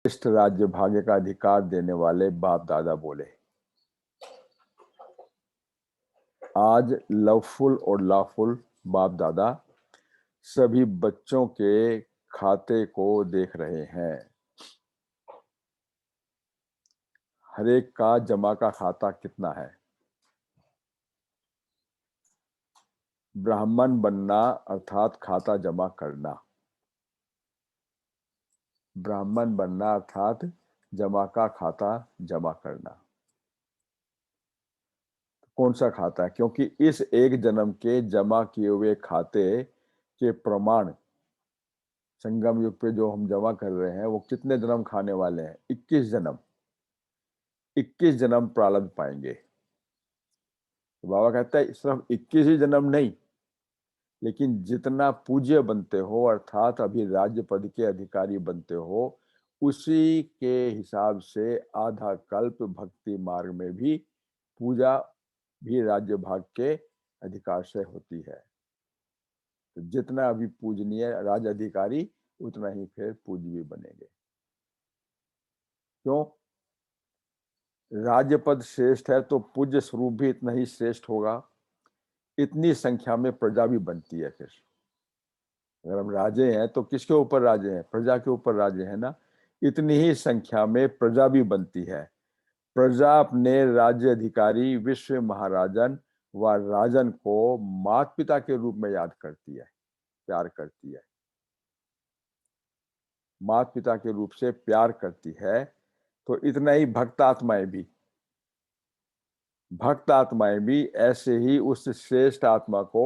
श्रेष्ठ राज्य भाग्य का अधिकार देने वाले बाप दादा बोले। आज लवफुल और लॉफुल बाप दादा सभी बच्चों के खाते को देख रहे हैं। हर एक का जमा का खाता कितना है। ब्राह्मण बनना अर्थात खाता जमा करना। ब्राह्मण बनना अर्थात जमा का खाता जमा करना। कौन सा खाता है? क्योंकि इस एक जन्म के जमा किए हुए खाते के प्रमाण संगम युग पे जो हम जमा कर रहे हैं वो कितने जन्म खाने वाले हैं? 21 जन्म। 21 जन्म प्रारब्ध पाएंगे। तो बाबा कहता है सिर्फ 21 ही जन्म नहीं, लेकिन जितना पूज्य बनते हो अर्थात अभी राज्य पद के अधिकारी बनते हो, उसी के हिसाब से आधा कल्प भक्ति मार्ग में भी पूजा भी राज्य भाग के अधिकार से होती है। तो जितना अभी पूजनीय राज अधिकारी उतना ही फिर पूज्य भी बनेंगे। क्यों? राज्य पद श्रेष्ठ है तो पूज्य स्वरूप भी इतना ही श्रेष्ठ होगा। इतनी संख्या में प्रजा भी बनती है। फिर अगर हम राजे हैं तो किसके ऊपर राजे हैं? प्रजा के ऊपर राजे हैं ना। इतनी ही संख्या में प्रजा भी बनती है। प्रजा अपने राज्य अधिकारी विश्व महाराजन व राजन को माता पिता के रूप में याद करती है, प्यार करती है। माता पिता के रूप से प्यार करती है। तो इतना ही भक्त आत्माएं भी ऐसे ही उस श्रेष्ठ आत्मा को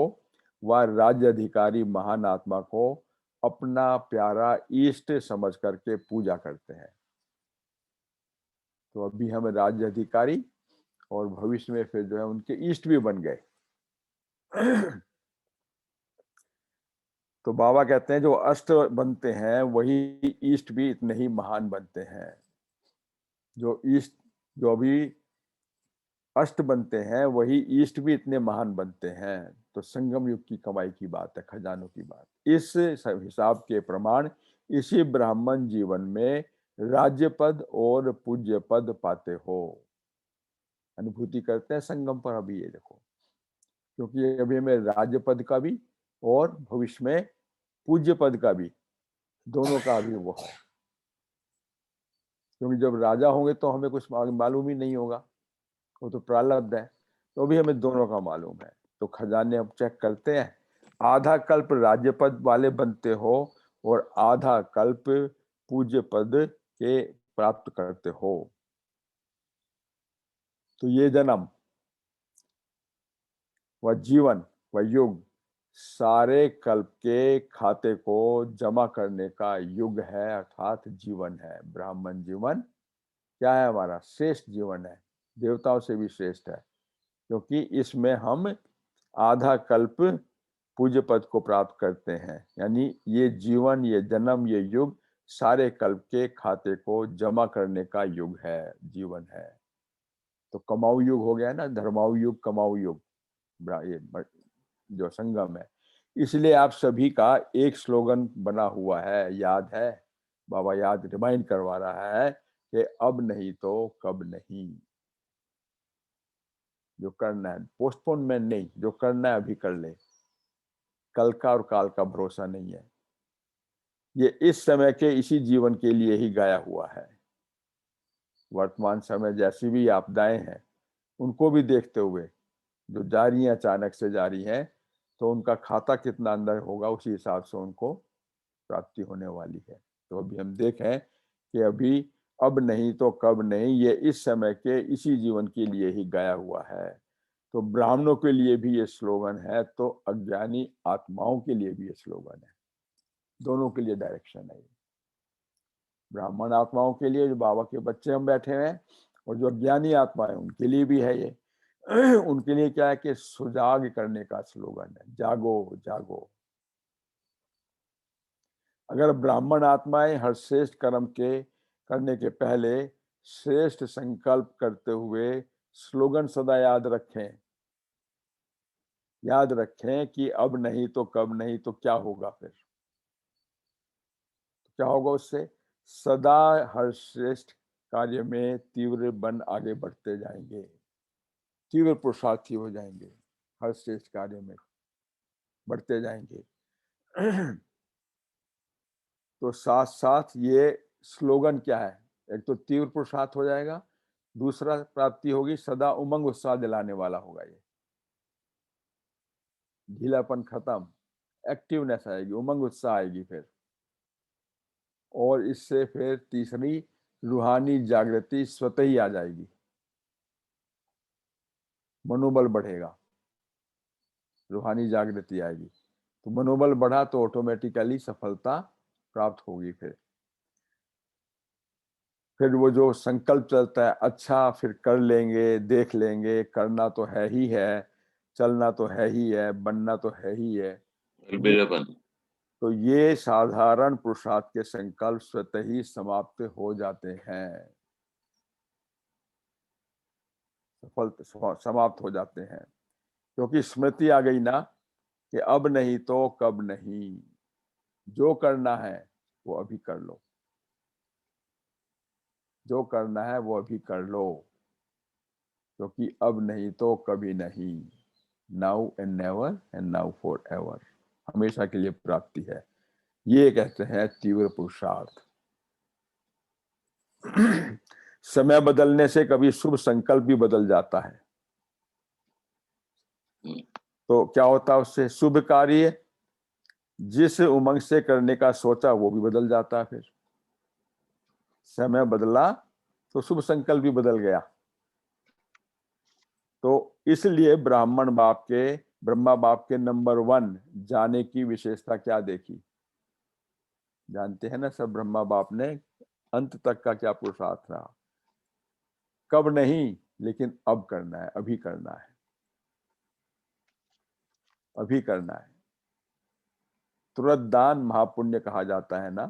व राज्य अधिकारी महान आत्मा को अपना प्यारा इष्ट समझ करके पूजा करते हैं। तो अभी हम राज्य अधिकारी और भविष्य में फिर जो है उनके इष्ट भी बन गए। तो बाबा कहते हैं जो अष्ट बनते हैं वही इष्ट भी इतने ही महान बनते हैं। जो अभी अष्ट बनते हैं वही ईष्ट भी इतने महान बनते हैं। तो संगम युग की कमाई की बात है, खजानों की बात। इस हिसाब के प्रमाण इसी ब्राह्मण जीवन में राज्य पद और पूज्य पद पाते हो, अनुभूति करते हैं संगम पर। अभी ये देखो, क्योंकि अभी हमें राज्य पद का भी और भविष्य में पूज्य पद का भी, दोनों का भी वो है। क्योंकि जब राजा होंगे तो हमें कुछ मालूम ही नहीं होगा, वो तो प्रारब्ध है। तो भी हमें दोनों का मालूम है। तो खजाने अब चेक करते हैं। आधा कल्प राज्य पद वाले बनते हो और आधा कल्प पूज्य पद के प्राप्त करते हो। तो ये जन्म व जीवन व युग सारे कल्प के खाते को जमा करने का युग है, अर्थात जीवन है। ब्राह्मण जीवन क्या है? हमारा श्रेष्ठ जीवन है, देवताओं से भी श्रेष्ठ है। क्योंकि इसमें हम आधा कल्प पूज्य पद को प्राप्त करते हैं। यानी ये जीवन, ये जन्म, ये युग सारे कल्प के खाते को जमा करने का युग है, जीवन है। तो कमाऊ युग हो गया ना, धर्माऊ युग, कमाऊ युग, ये जो संगम है। इसलिए आप सभी का एक स्लोगन बना हुआ है, याद है? बाबा याद रिमाइंड करवा रहा है कि अब नहीं तो कब नहीं। जो करना है पोस्टपोनमेंट नहीं, जो करना है अभी कर ले। कल का और काल का भरोसा नहीं है। ये इस समय के इसी जीवन के लिए ही गाया हुआ है। वर्तमान समय जैसी भी आपदाएं हैं उनको भी देखते हुए जो जारी हैं, अचानक से जारी हैं, तो उनका खाता कितना अंदर होगा उसी हिसाब से उनको प्राप्ति होने वाली है। तो अभी हम देखें कि अभी अब नहीं तो कब नहीं, ये इस समय के इसी जीवन के लिए ही गाया हुआ है। तो ब्राह्मणों के लिए भी ये स्लोगन है, तो अज्ञानी आत्माओं के लिए भी ये स्लोगन है। दोनों के लिए डायरेक्शन है। ब्राह्मण आत्माओं के लिए जो बाबा के बच्चे हम बैठे हैं, और जो अज्ञानी आत्मा है उनके लिए भी है ये। उनके लिए क्या है कि सुजाग करने का स्लोगन है, जागो जागो। अगर ब्राह्मण आत्माएं हर श्रेष्ठ कर्म के करने के पहले श्रेष्ठ संकल्प करते हुए स्लोगन सदा याद रखें कि अब नहीं तो कब नहीं, तो क्या होगा? फिर क्या होगा उससे? सदा हर श्रेष्ठ कार्य में तीव्र बन आगे बढ़ते जाएंगे, तीव्र पुरुषार्थी हो जाएंगे, हर श्रेष्ठ कार्य में बढ़ते जाएंगे। तो साथ साथ ये स्लोगन क्या है, एक तो तीव्र पुरुषार्थ हो जाएगा, दूसरा प्राप्ति होगी सदा उमंग उत्साह दिलाने वाला होगा, ये ढीलापन खत्म, एक्टिवनेस आएगी, उमंग उत्साह आएगी फिर। और इससे फिर तीसरी रूहानी जागृति स्वतः ही आ जाएगी, मनोबल बढ़ेगा, रूहानी जागृति आएगी, तो मनोबल बढ़ा तो ऑटोमेटिकली सफलता प्राप्त होगी। फिर वो जो संकल्प चलता है, अच्छा फिर कर लेंगे, देख लेंगे, करना तो है ही है, चलना तो है ही है, बनना तो है ही है, तो ये साधारण पुरुषार्थ के संकल्प स्वतः ही समाप्त हो जाते हैं, सफल समाप्त हो जाते हैं, क्योंकि स्मृति आ गई ना कि अब नहीं तो कब नहीं, जो करना है वो अभी कर लो, जो करना है वो अभी कर लो, क्योंकि अब नहीं तो कभी नहीं, now and never and now for ever, हमेशा के लिए प्राप्ति है। ये कहते हैं तीव्र पुरुषार्थ। समय बदलने से कभी शुभ संकल्प भी बदल जाता है, तो क्या होता है उससे, शुभ कार्य जिस उमंग से करने का सोचा वो भी बदल जाता है। फिर समय बदला तो शुभ संकल्प भी बदल गया। तो इसलिए ब्रह्मा बाप के नंबर 1 जाने की विशेषता क्या देखी, जानते हैं ना सब, ब्रह्मा बाप ने अंत तक का क्या पुरुषार्थ रहा, कब नहीं, लेकिन अब करना है, अभी करना है, अभी करना है। तुरंत दान महापुण्य कहा जाता है ना,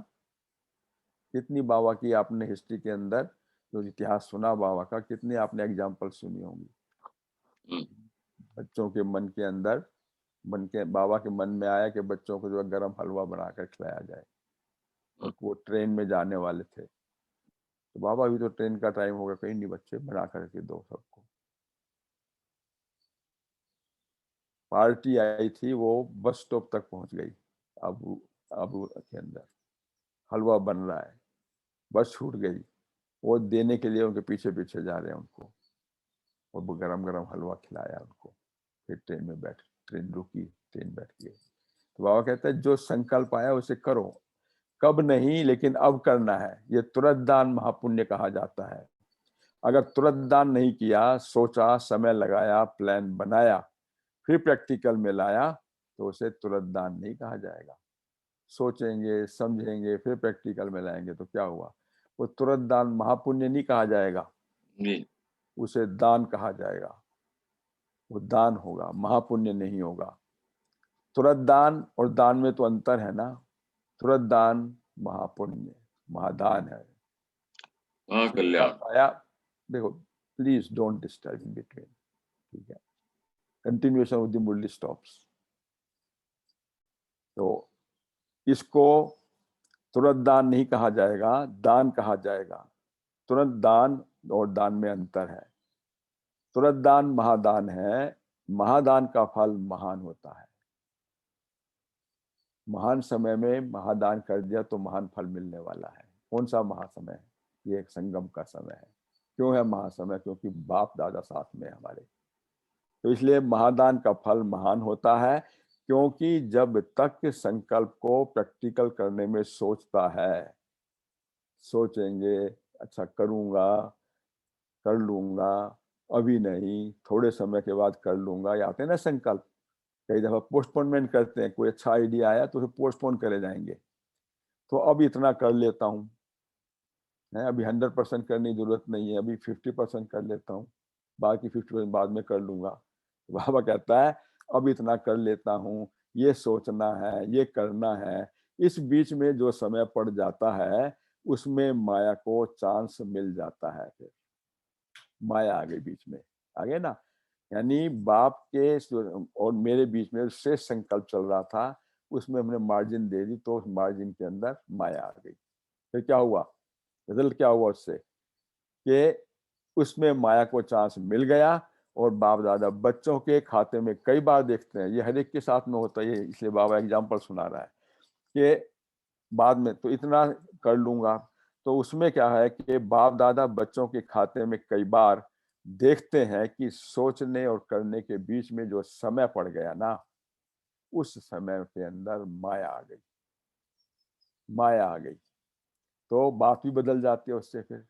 कितनी बाबा की आपने हिस्ट्री के अंदर जो इतिहास सुना बाबा का, कितनी आपने एग्जाम्पल सुनी होंगी। बच्चों के मन के अंदर, बाबा के मन में आया कि बच्चों को जो है गर्म हलवा बनाकर खिलाया जाए, और वो ट्रेन में जाने वाले थे, तो बाबा अभी तो ट्रेन का टाइम होगा, कहीं नहीं, बच्चे बना करके दो सबको। पार्टी आई थी, वो बस स्टॉप तक पहुंच गई, आबू आबू के अंदर हलवा बन रहा है, बस छूट गई, वो देने के लिए उनके पीछे पीछे जा रहे हैं उनको, और वो गरम गरम हलवा खिलाया उनको। फिर ट्रेन रुकी, ट्रेन बैठ गई। तो बाबा कहते हैं जो संकल्प आया उसे करो, कब नहीं लेकिन अब करना है, ये तुरंत दान महापुण्य कहा जाता है। अगर तुरंत दान नहीं किया, सोचा, समय लगाया, प्लान बनाया, फिर प्रैक्टिकल में लाया, तो उसे तुरंत दान नहीं कहा जाएगा। सोचेंगे, समझेंगे, फिर प्रैक्टिकल में लाएंगे तो क्या हुआ, वो तुरंत दान महापुण्य नहीं कहा जाएगा, उसे दान कहा जाएगा, वो दान होगा, महापुण्य नहीं होगा। तुरंत दान और दान में तो अंतर है ना, तुरंत दान महापुण्य, महादान है, आया। देखो, please don't disturb in between, ठीक है, continuation of the Murli stops. तो इसको तुरंत दान नहीं कहा जाएगा, दान कहा जाएगा। तुरंत दान और दान में अंतर है, तुरंत दान महादान है, महादान का फल महान होता है, महान समय में महादान कर दिया तो महान फल मिलने वाला है। कौन सा महासमय है, ये एक संगम का समय है। क्यों है महासमय, क्योंकि बाप दादा साथ में हमारे, तो इसलिए महादान का फल महान होता है। क्योंकि जब तक संकल्प को प्रैक्टिकल करने में सोचता है, सोचेंगे, अच्छा करूंगा, कर लूंगा, अभी नहीं, थोड़े समय के बाद कर लूंगा, ये आते हैं ना संकल्प, कई दफा पोस्टपोनमेंट करते हैं, कोई अच्छा आइडिया आया तो उसे पोस्टपोन करे जाएंगे, तो अब इतना कर लेता हूँ, अभी 100% करने की जरूरत नहीं है, अभी 50% कर लेता हूँ, बाकी 50% बाद में कर लूंगा। बाबा कहता है अब इतना कर लेता हूँ, ये सोचना है, ये करना है, इस बीच में जो समय पड़ जाता है उसमें माया को चांस मिल जाता है। फिर माया आ गई बीच में, आ गए ना, यानी बाप के और मेरे बीच में श्रेष्ठ संकल्प चल रहा था, उसमें हमने मार्जिन दे दी, तो उस मार्जिन के अंदर माया आ गई, फिर क्या हुआ, रिजल्ट क्या हुआ उससे कि उसमें माया को चांस मिल गया और बाप दादा बच्चों के खाते में कई बार देखते हैं, ये हर एक के साथ में होता है, इसलिए बाबा एग्जाम्पल सुना रहा है कि बाद में तो इतना कर लूंगा। तो उसमें क्या है कि बाप दादा बच्चों के खाते में कई बार देखते हैं कि सोचने और करने के बीच में जो समय पड़ गया ना, उस समय के अंदर माया आ गई, माया आ गई। तो बात भी बदल जाती है उससे। फिर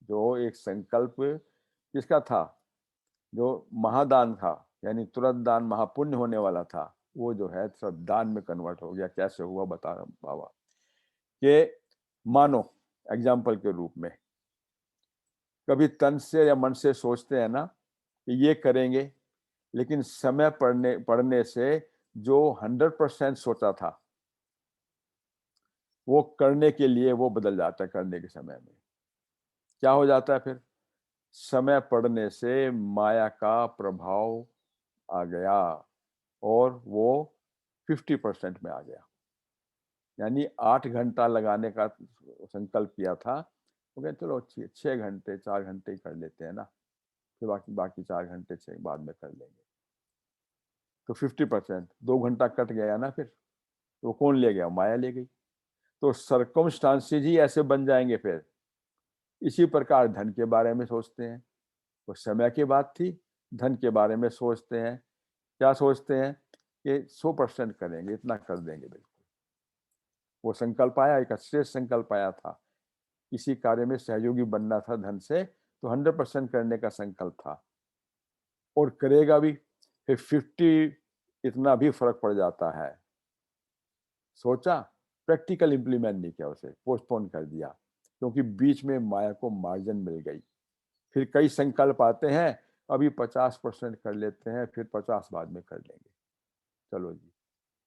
जो एक संकल्प किसका था, जो महादान था, यानी तुरंत दान महापुण्य होने वाला था, वो जो है सब दान में कन्वर्ट हो गया। कैसे हुआ बता रहा हूं बाबा कि मानो एग्जाम्पल के रूप में कभी तन से या मन से सोचते हैं ना कि ये करेंगे, लेकिन समय पड़ने से जो 100% सोचा था वो करने के लिए वो बदल जाता है। करने के समय में क्या हो जाता है, फिर समय पड़ने से माया का प्रभाव आ गया और वो 50% में आ गया। यानी 8 घंटा लगाने का संकल्प किया था, तो कहते चलो 6 घंटे 4 घंटे ही कर लेते हैं ना, फिर बाकी बाकी 4 घंटे 6 बाद में कर लेंगे। तो 50%, 2 घंटा कट गया ना, फिर तो कौन ले गया, माया ले गई। तो सर्कमस्टांसेस ही ऐसे बन जाएंगे। फिर इसी प्रकार धन के बारे में सोचते हैं, वो समय की बात थी। धन के बारे में सोचते हैं, क्या सोचते हैं कि 100% करेंगे, इतना कर देंगे। बिल्कुल वो संकल्प आया, एक श्रेष्ठ संकल्प आया था, किसी कार्य में सहयोगी बनना था धन से, तो 100% करने का संकल्प था और करेगा भी। फिर 50 इतना भी फर्क पड़ जाता है। सोचा, प्रैक्टिकल इंप्लीमेंट नहीं किया, उसे पोस्टपोन कर दिया, क्योंकि बीच में माया को मार्जिन मिल गई। फिर कई संकल्प आते हैं, अभी 50% कर लेते हैं, फिर 50 बाद में कर लेंगे। चलो जी,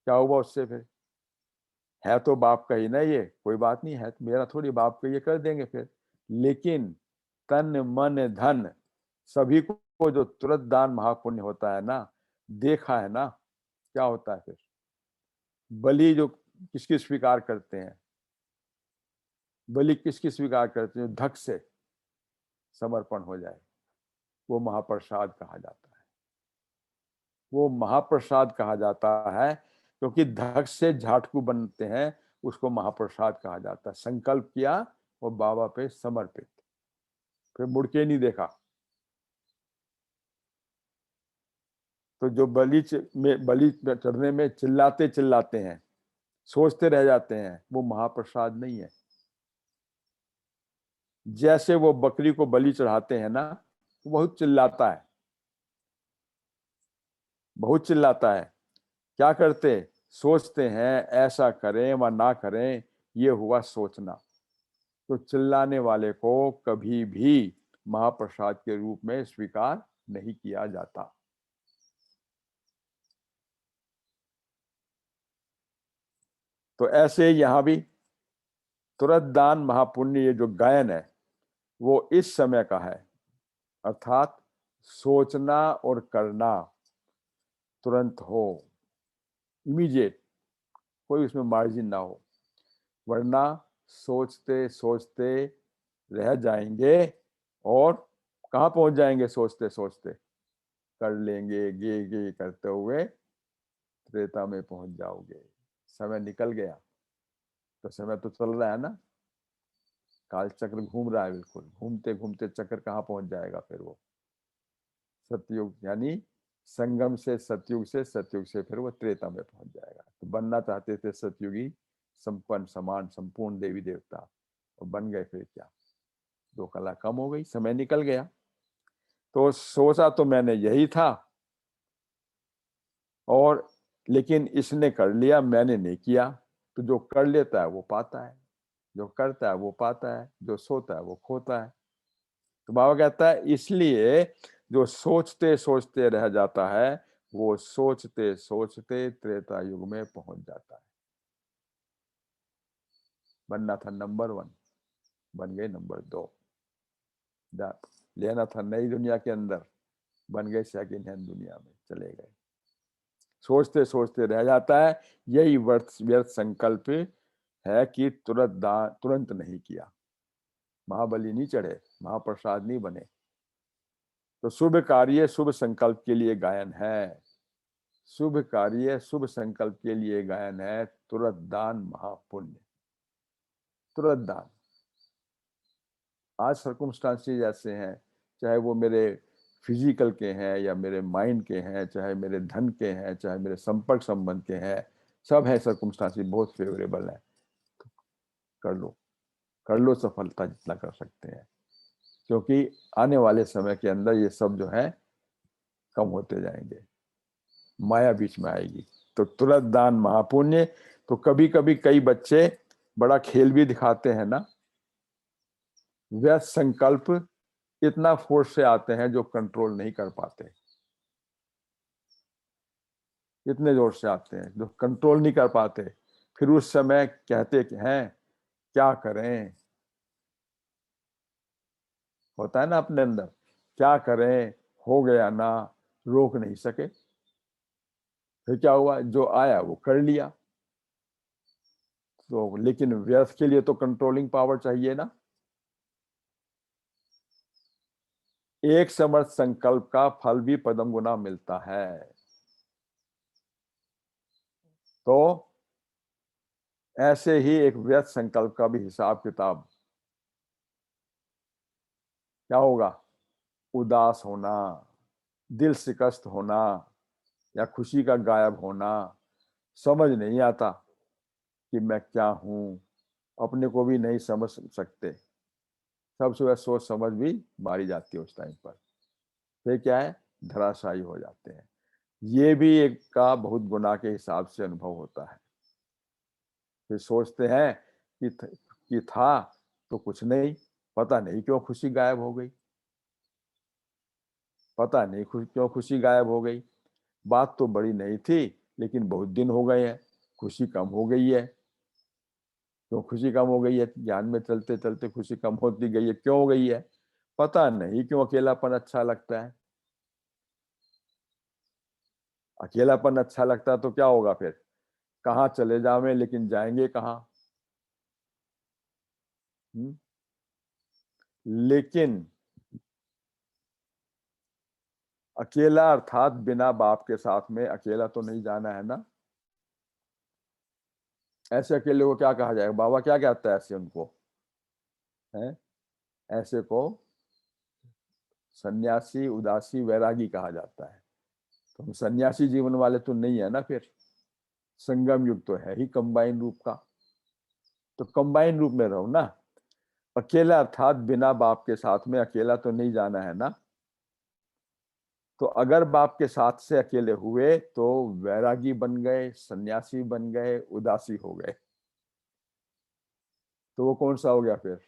क्या हुआ उससे, फिर है तो बाप का ही ना, ये कोई बात नहीं है, मेरा थोड़ी बाप का, ये कर देंगे फिर। लेकिन तन मन धन सभी को जो तुरंत दान महापुण्य होता है ना, देखा है ना क्या होता है। फिर बलि जो किसकी स्वीकार करते हैं, बलि किसकी स्वीकार करते हैं, धक से समर्पण हो जाए, वो महाप्रसाद कहा जाता है। वो महाप्रसाद कहा जाता है, क्योंकि धक से झाटकू बनते हैं, उसको महाप्रसाद कहा जाता है। संकल्प किया और बाबा पे समर्पित, फिर मुड़ के नहीं देखा। तो जो बलि चढ़ने में चिल्लाते चिल्लाते हैं, सोचते रह जाते हैं, वो महाप्रसाद नहीं है। जैसे वो बकरी को बलि चढ़ाते हैं ना, वो बहुत चिल्लाता है, बहुत चिल्लाता है। क्या करते, सोचते हैं ऐसा करें व ना करें, ये हुआ सोचना। तो चिल्लाने वाले को कभी भी महाप्रसाद के रूप में स्वीकार नहीं किया जाता। तो ऐसे यहां भी तुरंत दान महापुण्य, ये जो गायन है वो इस समय का है, अर्थात सोचना और करना तुरंत हो, इमीडिएट, कोई उसमें मार्जिन ना हो, वरना सोचते सोचते रह जाएंगे और कहाँ पहुंच जाएंगे, सोचते सोचते कर लेंगे गे गे करते हुए त्रेता में पहुंच जाओगे। समय निकल गया, तो समय तो चल रहा है ना, काल चक्र घूम रहा है, बिल्कुल घूमते घूमते चक्र कहाँ पहुंच जाएगा फिर वो सतयुग, यानी संगम से सतयुग, से सतयुग से फिर वो त्रेता में पहुंच जाएगा। तो बनना चाहते थे सतयुगी संपन्न समान संपूर्ण देवी देवता, और बन गए, फिर क्या, 2 कला कम हो गई, समय निकल गया। तो सोचा तो मैंने यही था, और लेकिन इसने कर लिया, मैंने नहीं किया। तो जो कर लेता है वो पाता है, जो करता है वो पाता है, जो सोता है वो खोता है। तो बाबा कहता है इसलिए जो सोचते सोचते रह जाता है, वो सोचते सोचते त्रेता युग में पहुंच जाता है। बनना था नंबर 1, बन गए नंबर 2। लेना था नई दुनिया के अंदर, बन गए सेकंड हैंड दुनिया में, चले गए। सोचते सोचते रह जाता है, यही व्यर्थ संकल्प है कि तुरंत नहीं किया, महाबली नहीं चढ़े, महाप्रसाद नहीं बने। तो शुभ कार्य शुभ संकल्प के लिए गायन है, शुभ कार्य शुभ संकल्प के लिए गायन है, तुरंत दान महापुण्य। तुरंत दान, आज सर्कमस्टांसेस ऐसे हैं, चाहे वो मेरे फिजिकल के हैं या मेरे माइंड के हैं, चाहे मेरे धन के हैं, चाहे मेरे संपर्क संबंध के हैं, सब है सर्कमस्टांसेस बहुत फेवरेबल है। तो कर लो सफलता जितना कर सकते हैं, क्योंकि आने वाले समय के अंदर ये सब जो है कम होते जाएंगे, माया बीच में आएगी। तो तुरंत दान महापुण्य। तो कभी कभी कई बच्चे बड़ा खेल भी दिखाते हैं ना, व्यर्थ संकल्प इतना फोर्स से आते हैं जो कंट्रोल नहीं कर पाते, इतने जोर से आते हैं जो कंट्रोल नहीं कर पाते। फिर उस समय कहते हैं क्या करें, होता है ना अपने अंदर, क्या करें, हो गया ना, रोक नहीं सके। फिर क्या हुआ, जो आया वो कर लिया। तो लेकिन व्यर्थ के लिए तो कंट्रोलिंग पावर चाहिए ना। एक समर्थ संकल्प का फल भी पदम गुना मिलता है। तो ऐसे ही एक व्यर्थ संकल्प का भी हिसाब किताब क्या होगा, उदास होना, दिल शिकस्त होना, या खुशी का गायब होना, समझ नहीं आता कि मैं क्या हूं, अपने को भी नहीं समझ सकते। सबसे वह सोच समझ भी मारी जाती है उस टाइम पर। फिर क्या है, धराशायी हो जाते हैं। ये भी एक का बहुत गुनाह के हिसाब से अनुभव होता है। फिर सोचते हैं कि था तो कुछ नहीं, पता नहीं क्यों खुशी गायब हो गई, पता नहीं क्यों खुशी गायब हो गई। बात तो बड़ी नहीं थी, लेकिन बहुत दिन हो गए हैं, खुशी कम हो गई है। क्यों खुशी कम हो गई है, ज्ञान में चलते चलते खुशी कम होती गई है, क्यों हो गई है, पता नहीं क्यों अकेलापन अच्छा लगता है। अकेलापन अच्छा लगता है तो क्या होगा फिर, कहाँ चले जावे, लेकिन जाएंगे कहाँ। लेकिन अकेला अर्थात बिना बाप के साथ में अकेला तो नहीं जाना है ना। ऐसे अकेले को क्या कहा जाएगा, बाबा क्या कहता है ऐसे उनको, है ऐसे को सन्यासी उदासी वैरागी कहा जाता है। तो हम सन्यासी जीवन वाले तो नहीं है ना फिर, संगम युग तो है ही कंबाइन रूप का। तो कंबाइन रूप में रहो ना। अकेला अर्थात बिना बाप के साथ में अकेला तो नहीं जाना है ना। तो अगर बाप के साथ से अकेले हुए तो वैरागी बन गए, सन्यासी बन गए, उदासी हो गए। तो वो कौन सा हो गया फिर,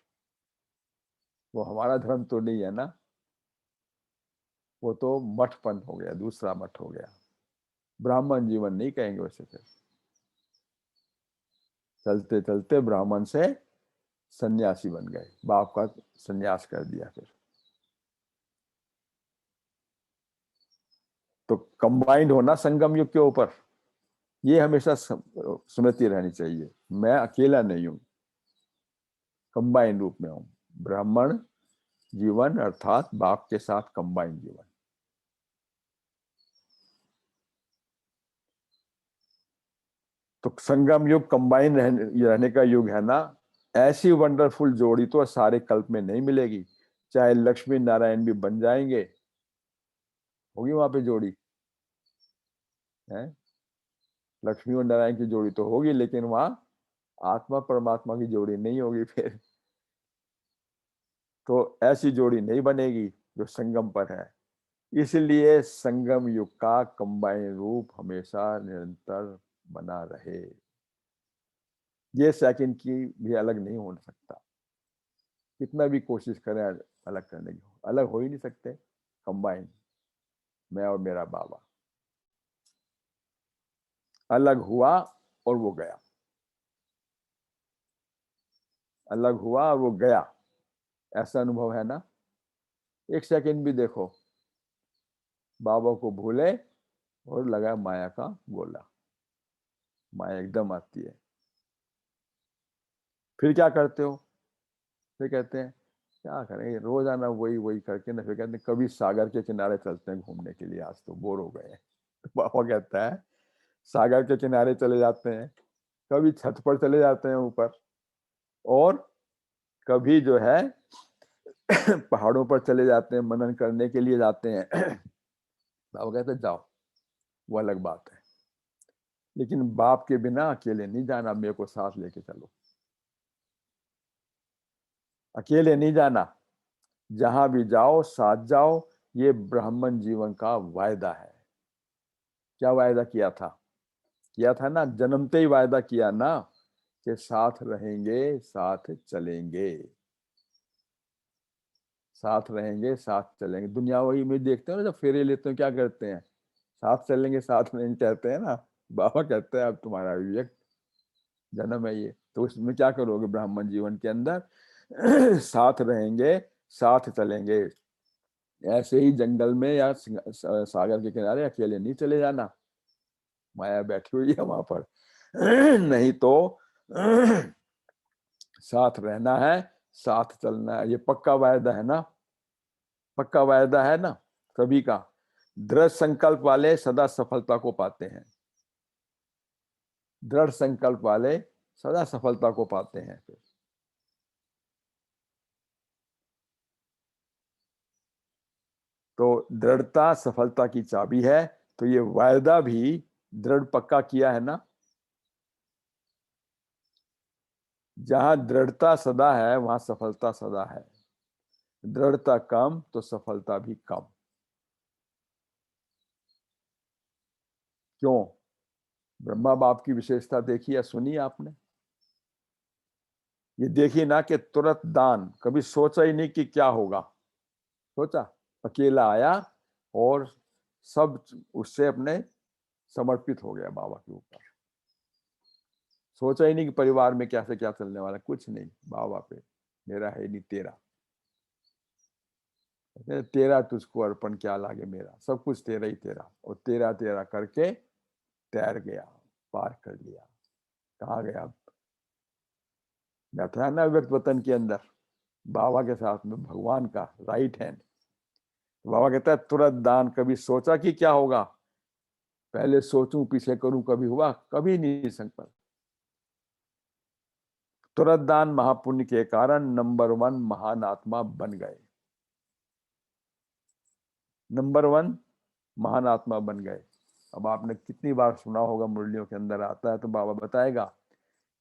वो हमारा धर्म तो नहीं है ना, वो तो मठपन हो गया, दूसरा मठ हो गया। ब्राह्मण जीवन नहीं कहेंगे वैसे। फिर चलते चलते ब्राह्मण से सन्यासी बन गए, बाप का सन्यास कर दिया फिर। तो कंबाइंड होना संगम युग के ऊपर, ये हमेशा स्मृति रहनी चाहिए। मैं अकेला नहीं हूं, कंबाइंड रूप में हूं। ब्राह्मण जीवन अर्थात बाप के साथ कंबाइंड जीवन। तो संगम युग कंबाइन रहने का युग है ना। ऐसी वंडरफुल जोड़ी तो सारे कल्प में नहीं मिलेगी। चाहे लक्ष्मी नारायण भी बन जाएंगे, होगी वहां पे जोड़ी है, लक्ष्मी और नारायण की जोड़ी तो होगी, लेकिन वहां आत्मा परमात्मा की जोड़ी नहीं होगी फिर। तो ऐसी जोड़ी नहीं बनेगी जो संगम पर है। इसलिए संगम युग का कंबाइन रूप हमेशा निरंतर बना रहे। ये सेकंड की भी अलग नहीं हो सकता, कितना भी कोशिश करें अलग करने की, अलग हो ही नहीं सकते। कंबाइन, मैं और मेरा बाबा अलग हुआ और वो गया, अलग हुआ और वो गया, ऐसा अनुभव है ना। एक सेकंड भी देखो, बाबा को भूले और लगा माया का गोला, माया एकदम आती है। फिर क्या करते हो? फिर कहते हैं क्या करें, रोजाना वही वही करके ना, फिर कहते हैं कभी सागर के किनारे चलते हैं घूमने के लिए, आज तो बोर हो गए हैं। तो पापा कहता है सागर के किनारे चले जाते हैं, कभी छत पर चले जाते हैं ऊपर, और कभी जो है पहाड़ों पर चले जाते हैं, मनन करने के लिए जाते हैं। पापा कहते हैं जाओ, वो अलग बात है, लेकिन बाप के बिना अकेले नहीं जाना, मेरे को साथ लेके चलो। अकेले नहीं जाना, जहां भी जाओ साथ जाओ, ये ब्राह्मण जीवन का वायदा है। क्या वायदा किया था? किया था ना, जन्मते ही वायदा किया ना कि साथ रहेंगे साथ चलेंगे, साथ रहेंगे साथ चलेंगे। दुनिया वही में देखते हो ना, जब फेरे लेते हो क्या करते हैं, साथ चलेंगे साथ नहीं कहते हैं ना। बाबा कहते हैं अब तुम्हारा विवेक जन्म है ये, तो उसमें क्या करोगे ब्राह्मण जीवन के अंदर? साथ रहेंगे साथ चलेंगे। ऐसे ही जंगल में या सागर के किनारे अकेले नहीं चले जाना, माया बैठी हुई है वहां पर। नहीं तो साथ रहना है, साथ चलना है, ये पक्का वायदा है ना, पक्का वायदा है ना सभी का। दृढ़ संकल्प वाले सदा सफलता को पाते हैं, दृढ़ संकल्प वाले सदा सफलता को पाते हैं। फिर तो दृढ़ता सफलता की चाबी है, तो ये वायदा भी दृढ़ पक्का किया है ना। जहां दृढ़ता सदा है वहां सफलता सदा है, दृढ़ता कम तो सफलता भी कम। क्यों? ब्रह्मा बाप की विशेषता देखी या सुनी आपने? ये देखी ना कि तुरंत दान, कभी सोचा ही नहीं कि क्या होगा, सोचा? अकेला आया और सब उससे अपने समर्पित हो गया बाबा के ऊपर। सोचा ही नहीं कि परिवार में क्या से क्या चलने वाला, कुछ नहीं, बाबा पे मेरा है नहीं तेरा, तेरा तुझको अर्पण क्या लागे मेरा, सब कुछ तेरा ही तेरा, और तेरा तेरा करके तैर गया, पार कर लिया। कहाँ गया? बैठा है ना व्यक्त वतन के अंदर बाबा के साथ में, भगवान का राइट हैंड। तो बाबा कहता है तुरंत दान, कभी सोचा कि क्या होगा, पहले सोचूं पीछे करूं, कभी हुआ? कभी नहीं संकल्प। तुरंत दान महापुण्य के कारण नंबर 1 महान आत्मा बन गए, नंबर 1 महान आत्मा बन गए। अब आपने कितनी बार सुना होगा, मुरलियों के अंदर आता है तो बाबा बताएगा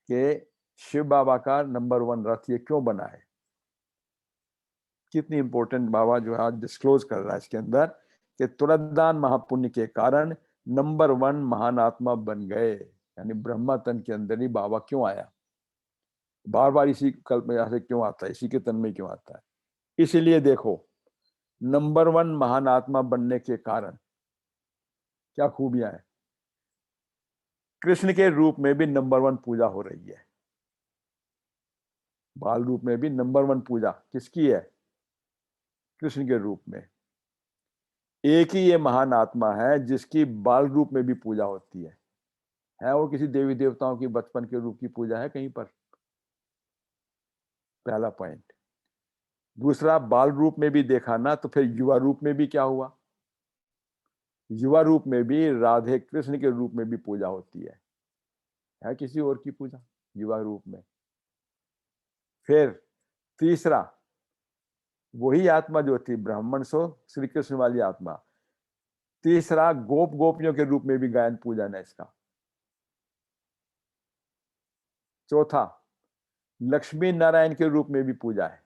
कि शिव बाबा का नंबर 1 रथ ये क्यों बना है। कितनी इंपॉर्टेंट बाबा जो है आज डिस्क्लोज कर रहा है इसके अंदर, कि तुरदान महापुण्य के कारण नंबर 1 महान आत्मा बन गए। यानी ब्रह्मा तन के अंदर ही बाबा क्यों आया, बार बार इसी कल्प में से क्यों आता है, इसी के तन में क्यों आता है? इसीलिए देखो, नंबर 1 महान आत्मा बनने के कारण क्या खूबियां हैं। कृष्ण के रूप में भी नंबर 1 पूजा हो रही है, बाल रूप में भी नंबर 1 पूजा किसकी है? कृष्ण के रूप में। एक ही ये महान आत्मा है जिसकी बाल रूप में भी पूजा होती है और किसी देवी देवताओं की बचपन के रूप की पूजा है कहीं पर? पहला पॉइंट। दूसरा, बाल रूप में भी देखा ना तो फिर युवा रूप में भी क्या हुआ? युवा रूप में भी राधे कृष्ण के रूप में भी पूजा होती है किसी और की पूजा युवा रूप में? फिर तीसरा, वही आत्मा जो थी ब्राह्मण सो श्री कृष्ण वाली आत्मा, तीसरा गोप गोपियों के रूप में भी गायन पूजन है इसका। चौथा, लक्ष्मी नारायण के रूप में भी पूजा है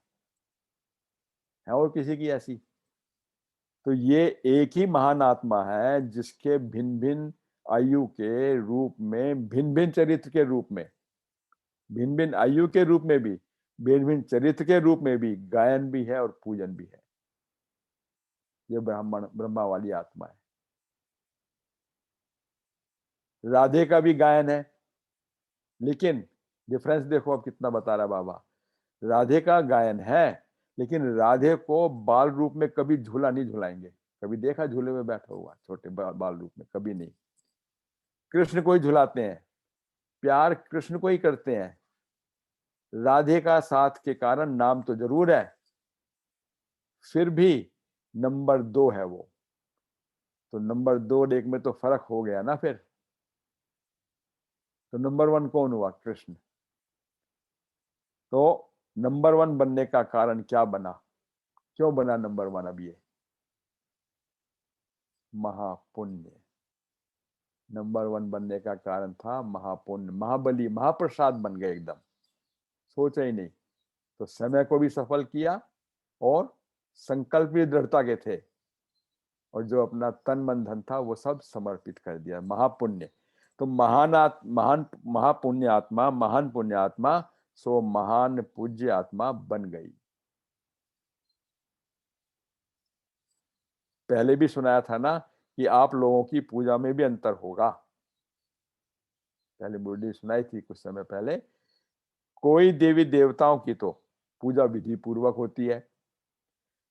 और किसी की ऐसी? तो ये एक ही महान आत्मा है जिसके भिन्न भिन्न आयु के रूप में, भिन्न भिन्न चरित्र के रूप में, भिन्न भिन्न आयु के रूप में भी, भिन्न भिन्न चरित्र के रूप में भी गायन भी है और पूजन भी है। ये ब्राह्मण ब्रह्मा वाली आत्मा है। राधे का भी गायन है, लेकिन डिफरेंस देखो अब कितना बता रहा बाबा। राधे का गायन है, लेकिन राधे को बाल रूप में कभी झूला नहीं झुलाएंगे। कभी देखा झूले में बैठा हुआ छोटे बाल रूप में? कभी नहीं। कृष्ण को ही झुलाते हैं, प्यार कृष्ण को ही करते हैं। राधे का साथ के कारण नाम तो जरूर है, फिर भी नंबर 2 है वो। तो नंबर 2 और 1 में तो फर्क हो गया ना फिर। तो नंबर 1 कौन हुआ? कृष्ण। तो नंबर 1 बनने का कारण क्या बना? क्यों बना नंबर 1? अब ये महापुण्य। नंबर 1 बनने का कारण था महापुण्य, महाबली, महाप्रसाद बन गए एकदम, सोचा ही नहीं। तो समय को भी सफल किया और संकल्प भी दृढ़ता के थे, और जो अपना तन मन धन था वो सब समर्पित कर दिया। महापुण्य। तो महान महापुण्य आत्मा, महान पुण्य आत्मा सो महान पूज्य आत्मा बन गई। पहले भी सुनाया था ना कि आप लोगों की पूजा में भी अंतर होगा। पहले बुढ़ी सुनाई थी कुछ समय पहले। कोई देवी देवताओं की तो पूजा विधि पूर्वक होती है,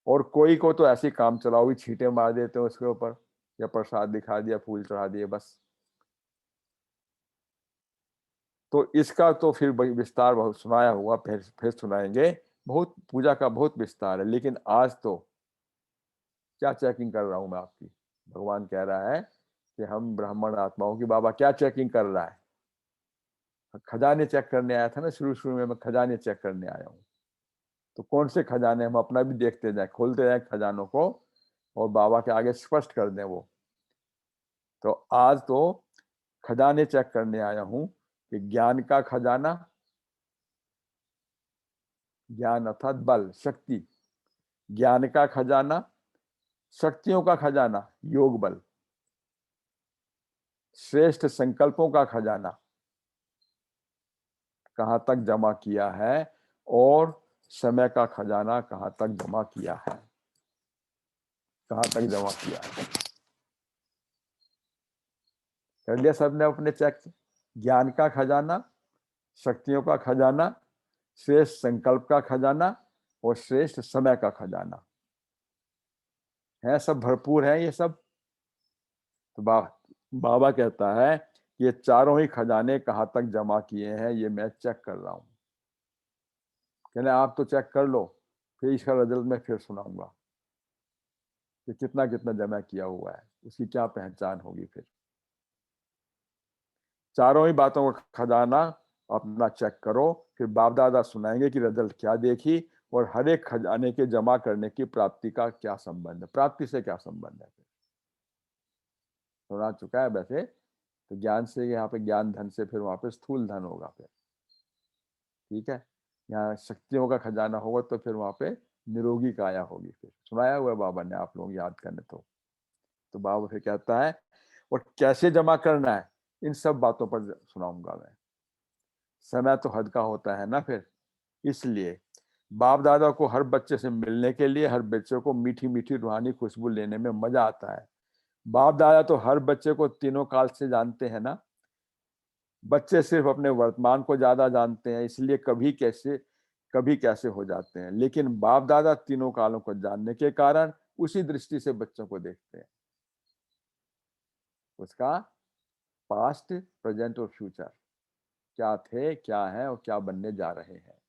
और कोई को तो ऐसे काम चलाओ भी छींटे मार देते हैं उसके ऊपर, या प्रसाद दिखा दिया, फूल चढ़ा दिए, बस। तो इसका तो फिर विस्तार बहुत सुनाया हुआ, फिर सुनाएंगे। बहुत पूजा का बहुत विस्तार है, लेकिन आज तो क्या चेकिंग कर रहा हूं मैं आपकी? भगवान कह रहा है कि हम ब्राह्मण आत्माओं की बाबा क्या चेकिंग कर रहा है? खजाने चेक करने आया था ना, शुरू शुरू में मैं खजाने चेक करने आया हूँ। तो कौन से खजाने, हम अपना भी देखते जाए, खोलते जाए खजानों को, और बाबा के आगे स्पष्ट कर दें वो। तो आज तो खजाने चेक करने आया हूं कि ज्ञान का खजाना, ज्ञान अर्थात बल, शक्ति, ज्ञान का खजाना, शक्तियों का खजाना, योग बल, श्रेष्ठ संकल्पों का खजाना कहां तक जमा किया है, और समय का खजाना कहां तक जमा किया है, कहां तक जमा किया है। कर लिया सबने अपने चेक? ज्ञान का खजाना, शक्तियों का खजाना, श्रेष्ठ संकल्प का खजाना, और श्रेष्ठ समय का खजाना है, सब भरपूर है ये सब। तो बाबा कहता है कि ये चारों ही खजाने कहां तक जमा किए हैं, ये मैं चेक कर रहा हूं। कहने आप तो चेक कर लो, फिर इसका रिजल्ट मैं फिर सुनाऊंगा कि कितना कितना जमा किया हुआ है, उसकी क्या पहचान होगी। फिर चारों ही बातों का खजाना अपना चेक करो, फिर बाप दादा सुनाएंगे कि रिजल्ट क्या देखी, और हर एक खजाने के जमा करने की प्राप्ति का क्या संबंध है, प्राप्ति से क्या संबंध है। फिर सुना चुका है वैसे तो, ज्ञान से यहाँ पे ज्ञान धन से फिर वहां पे स्थूल धन होगा फिर, ठीक है। यहाँ शक्तियों का खजाना होगा तो फिर वहां पे निरोगी काया होगी। फिर सुनाया हुआ है बाबा ने, आप लोग याद करने तो बाबा फिर कहता है और कैसे जमा करना है, इन सब बातों पर सुनाऊंगा मैं। समय तो हद का होता है ना फिर, इसलिए बाप दादा को हर बच्चे से मिलने के लिए, हर बच्चे को मीठी मीठी रूहानी खुशबू लेने में मजा आता है। बाप दादा तो हर बच्चे को तीनों काल से जानते हैं ना। बच्चे सिर्फ अपने वर्तमान को ज्यादा जानते हैं, इसलिए कभी कैसे हो जाते हैं, लेकिन बाप दादा तीनों कालों को जानने के कारण उसी दृष्टि से बच्चों को देखते हैं, उसका पास्ट, प्रेजेंट और फ्यूचर, क्या थे, क्या है और क्या बनने जा रहे हैं।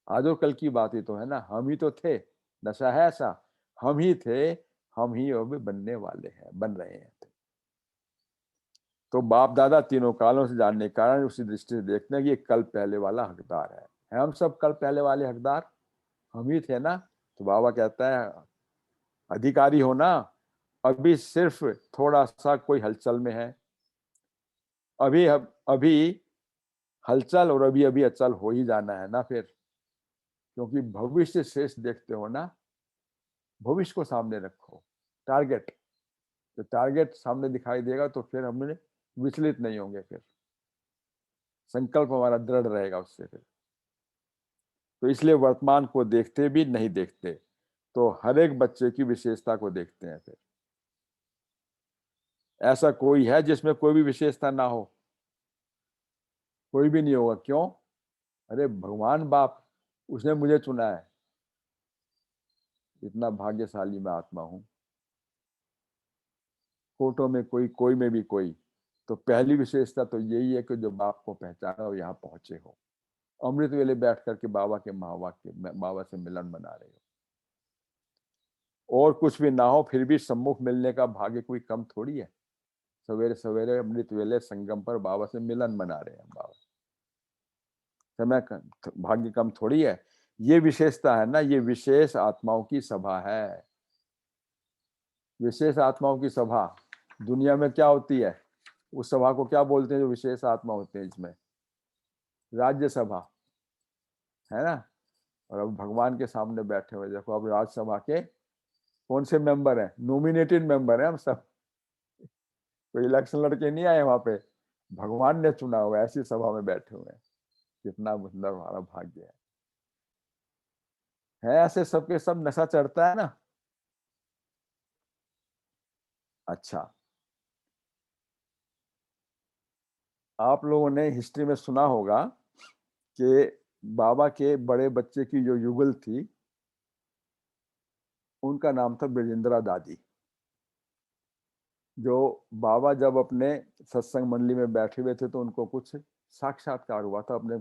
आज और कल की बात ही तो है ना, हम ही तो थे, नशा है ऐसा, हम ही थे, हम ही अब बनने वाले हैं, बन रहे हैं। तो बाप दादा तीनों कालों से जानने के कारण उसी दृष्टि से देखते हैं कि ये कल पहले वाला हकदार है हम सब कल पहले वाले हकदार हम ही थे ना। तो बाबा कहता है अधिकारी हो ना, अभी सिर्फ थोड़ा सा कोई हलचल में है, अभी हलचल, और अभी अभी अचल हो ही जाना है ना फिर, क्योंकि भविष्य शेष देखते हो ना, भविष्य को सामने रखो, टारगेट, तो टारगेट सामने दिखाई देगा तो फिर हमने विचलित नहीं होंगे, फिर संकल्प हमारा दृढ़ रहेगा उससे। फिर तो इसलिए वर्तमान को देखते भी नहीं देखते, तो हर एक बच्चे की विशेषता को देखते हैं। फिर ऐसा कोई है जिसमें कोई भी विशेषता ना हो? कोई भी नहीं होगा। क्यों? अरे भगवान बाप, उसने मुझे चुना है, इतना भाग्यशाली मैं आत्मा हूं। कोटों में कोई, कोई में भी कोई। तो पहली विशेषता तो यही है कि जो बाप को पहचाना और यहाँ पहुंचे हो, अमृत वेले बैठ करके बाबा के बाबा से मिलन बना रहे हो, और कुछ भी ना हो फिर भी सम्मुख मिलने का भाग्य कोई कम थोड़ी है। सवेरे सवेरे अमृत वेले संगम पर बाबा से मिलन बना रहे हैं बाबा, समय भाग्य कम थोड़ी है। ये विशेषता है ना, ये विशेष आत्माओं की सभा है। विशेष आत्माओं की सभा दुनिया में क्या होती है, उस सभा को क्या बोलते हैं जो विशेष आत्मा होते हैं इसमें? राज्यसभा, है ना। और अब भगवान के सामने बैठे हुए देखो, अब राज्यसभा के कौन से मेंबर हैं? नॉमिनेटेड मेंबर हैं हम सब, कोई इलेक्शन लड़के नहीं आए वहां पे, भगवान ने चुना हुआ, ऐसी सभा में बैठे हुए हैं। कितना सुंदर हमारा भाग्य है ऐसे सबके सब नशा चढ़ता है ना। अच्छा, आप लोगों ने हिस्ट्री में सुना होगा कि बाबा के बड़े बच्चे की जो युगल थी, उनका नाम था ब्रजेंद्रा दादी। जो बाबा जब अपने सत्संग मंडली में बैठे हुए थे तो उनको कुछ साक्षात्कार हुआ था, अपने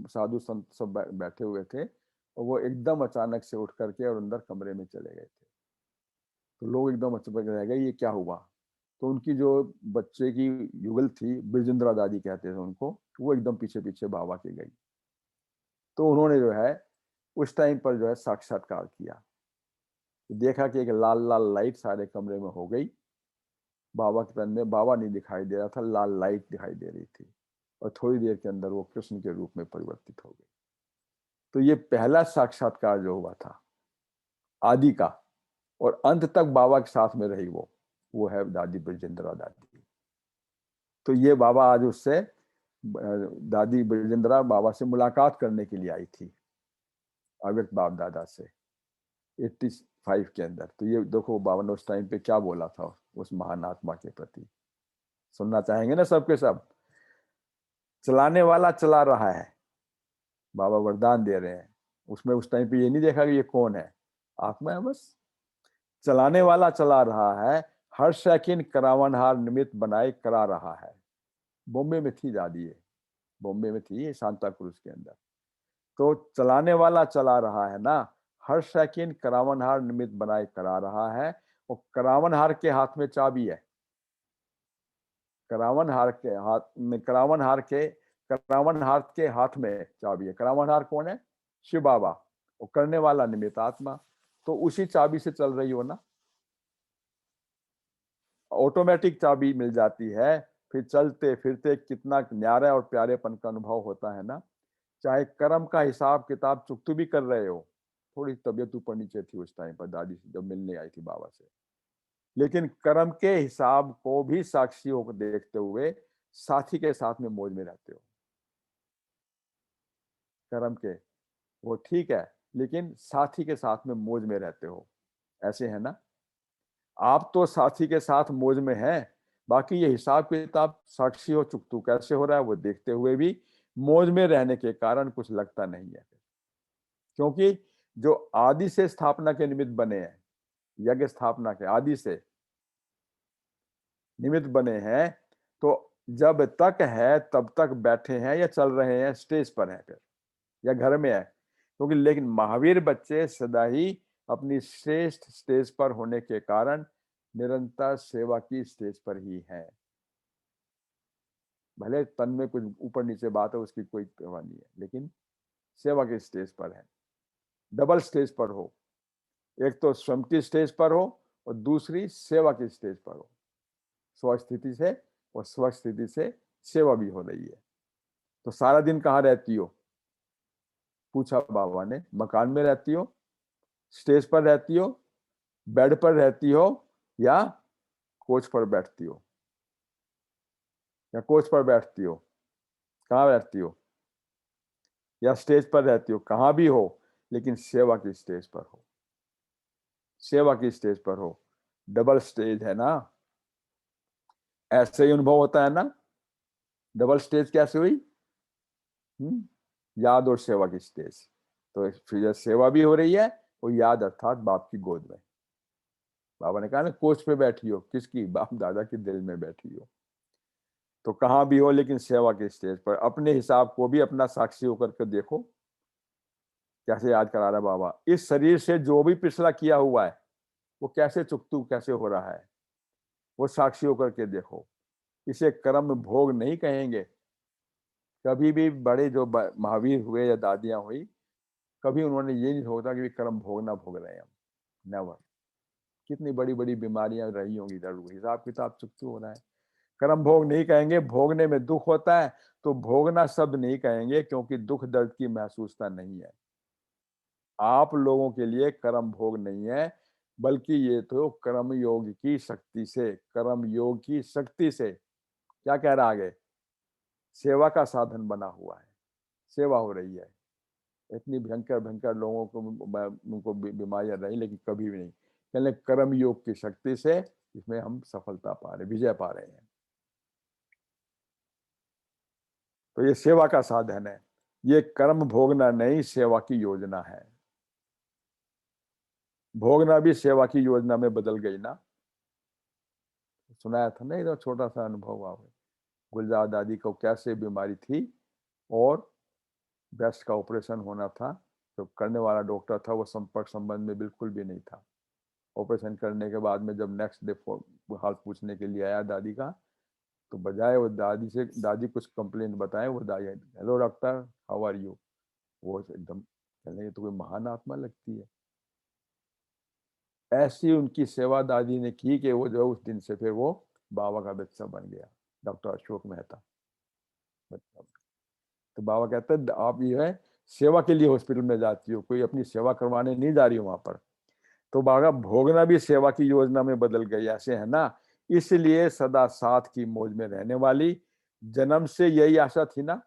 साधु संत सब बैठे हुए थे, और वो एकदम अचानक से उठ करके और अंदर कमरे में चले गए थे। तो लोग एकदम अचंभे रह गए, ये क्या हुआ? तो उनकी जो बच्चे की युगल थी, ब्रजेंद्रा दादी कहते थे उनको, वो एकदम पीछे पीछे बाबा के गई। तो उन्होंने जो है उस टाइम पर जो है साक्षात्कार किया, देखा कि एक लाल लाल लाइट सारे कमरे में हो गई। बाबा के तन में बाबा नहीं दिखाई दे रहा था, लाल लाइट दिखाई दे रही थी, और थोड़ी देर के अंदर वो कृष्ण के रूप में परिवर्तित हो गई। तो ये पहला साक्षात्कार जो हुआ था आदि का, और अंत तक बाबा के साथ में रही वो है दादी ब्रजेंद्रा दादी। तो ये बाबा आज उससे, दादी ब्रजेंद्रा बाबा से मुलाकात करने के लिए आई थी, अव्यक्त बाप दादा से 85 के अंदर। तो ये देखो बाबा ने उस टाइम पे क्या बोला था उस महान आत्मा के प्रति, सुनना चाहेंगे ना सबके सब। चलाने वाला चला रहा है, बाबा वरदान दे रहे हैं। उसमें उस टाइम पे ये नहीं देखा कि ये कौन है, आत्मा है बस। चलाने वाला चला रहा है, हर सेकंड करावनहार निमित्त बनाए करा रहा है। बॉम्बे में थी दादी, ये बॉम्बे में थी, ये सांता क्रूज के अंदर। तो चलाने वाला चला रहा है ना, हर सेकंड करावनहार निमित्त बनाए करा रहा है, और करावनहार के हाथ में चाबी है। करावनहार के हाथ में, करावनहार के हाथ में चाबी है। करावनहार कौन है? शिव बाबा, वो करने वाला निमित्त आत्मा। तो उसी चाबी से चल रही हो ना, ऑटोमेटिक चाबी मिल जाती है, फिर चलते फिरते कितना न्यारा और प्यारेपन का अनुभव होता है ना। चाहे कर्म का हिसाब किताब चुकतू भी कर रहे हो, थोड़ी तबीयत ऊपर नीचे थी उस टाइम पर दादी से जब मिलने आई थी बाबा से, लेकिन कर्म के हिसाब को भी साक्षियों को देखते हुए साथी के साथ में मौज में रहते हो। कर्म के वो ठीक है, लेकिन साथी के साथ में मौज में रहते हो, ऐसे है ना। आप तो साथी के साथ मौज में हैं, बाकी ये हिसाब किताब साक्षी हो चुकतू कैसे हो रहा है वो देखते हुए भी मौज में रहने के कारण कुछ लगता नहीं है। क्योंकि जो आदि से स्थापना के निमित्त बने हैं, यज्ञ स्थापना के आदि से निमित्त बने हैं, तो जब तक है तब तक बैठे हैं या चल रहे हैं, स्टेज पर हैं फिर, या घर में है। क्योंकि लेकिन महावीर बच्चे सदा ही अपनी श्रेष्ठ स्टेज पर होने के कारण निरंतर सेवा की स्टेज पर ही है। भले तन में कुछ ऊपर नीचे बात है, उसकी कोई परवाह नहीं है, लेकिन सेवा के स्टेज पर है। डबल स्टेज पर हो, एक तो स्वयं की स्टेज पर हो और दूसरी सेवा की स्टेज पर हो। स्वस्थिति से और स्वस्थिति से सेवा भी हो रही है। तो सारा दिन कहाँ रहती हो? पूछा बाबा ने। मकान में रहती हो, स्टेज पर रहती हो, बेड पर रहती हो, या कोच पर बैठती हो? या कोच पर बैठती हो, कहाँ बैठती हो? या स्टेज पर रहती हो? कहाँ भी हो, लेकिन सेवा की स्टेज पर हो, सेवा की स्टेज पर हो। डबल स्टेज है ना, ऐसे ही अनुभव होता है ना। डबल स्टेज कैसे हुई? याद और सेवा की स्टेज। तो फिर सेवा भी हो रही है और याद अर्थात बाप की गोद में। बाबा ने कहा ना कोच पे बैठी हो, किसकी? बाप दादा के दिल में बैठी हो। तो कहाँ भी हो लेकिन सेवा के स्टेज पर अपने हिसाब को भी अपना साक्षी होकर के देखो, कैसे याद करा रहा है बाबा। इस शरीर से जो भी पिछला किया हुआ है वो कैसे चुकतू कैसे हो रहा है, वो साक्षी होकर के देखो। इसे कर्म भोग नहीं कहेंगे। कभी भी बड़े जो महावीर हुए या दादियां हुई, कभी उन्होंने ये नहीं सोचा कि कर्म भोगना भोग रहे हैं हम, नेवर। कितनी बड़ी बड़ी बीमारियां रही होंगी इधर, हिसाब किताब चुकतू हो रहा है। कर्म भोग नहीं कहेंगे, भोगने में दुख होता है तो भोगना शब्द नहीं कहेंगे, क्योंकि दुख दर्द की महसूसता नहीं है। आप लोगों के लिए कर्म भोग नहीं है, बल्कि ये तो कर्म योग की शक्ति से, कर्म योग की शक्ति से क्या कह रहा आगे, सेवा का साधन बना हुआ है, सेवा हो रही है। इतनी भयंकर भयंकर लोगों को उनको बीमारियां रही, लेकिन कभी भी नहीं, यानी कर्म योग की शक्ति से इसमें हम सफलता पा रहे, विजय पा रहे हैं। तो ये सेवा का साधन है, ये कर्म भोगना नहीं, सेवा की योजना है। भोगना भी सेवा की योजना में बदल गई ना। सुनाया था ना, एक छोटा सा अनुभव आप, गुलजार दादी को कैसे बीमारी थी और ब्रेस्ट का ऑपरेशन होना था, तो करने वाला डॉक्टर था वो संपर्क संबंध में बिल्कुल भी नहीं था। ऑपरेशन करने के बाद में जब नेक्स्ट डे हाल पूछने के लिए आया दादी का, तो बजाय वो दादी कुछ कंप्लेंट बताए, वो दादी hello doctor how are you, वो एकदम कहने तो कोई महान आत्मा लगती है। ऐसी उनकी सेवा दादी ने की कि वो जो उस दिन से फिर वो बाबा का बच्चा बन गया, डॉक्टर अशोक मेहता। तो बाबा कहते हैं आप ये है सेवा के लिए हॉस्पिटल में जाती हो, कोई अपनी सेवा करवाने नहीं जा रही हो वहां पर। तो बाबा भोगना भी सेवा की योजना में बदल गई, ऐसे है ना। इसलिए सदा साथ की मौज में रहने वाली, जन्म से यही आशा थी ना।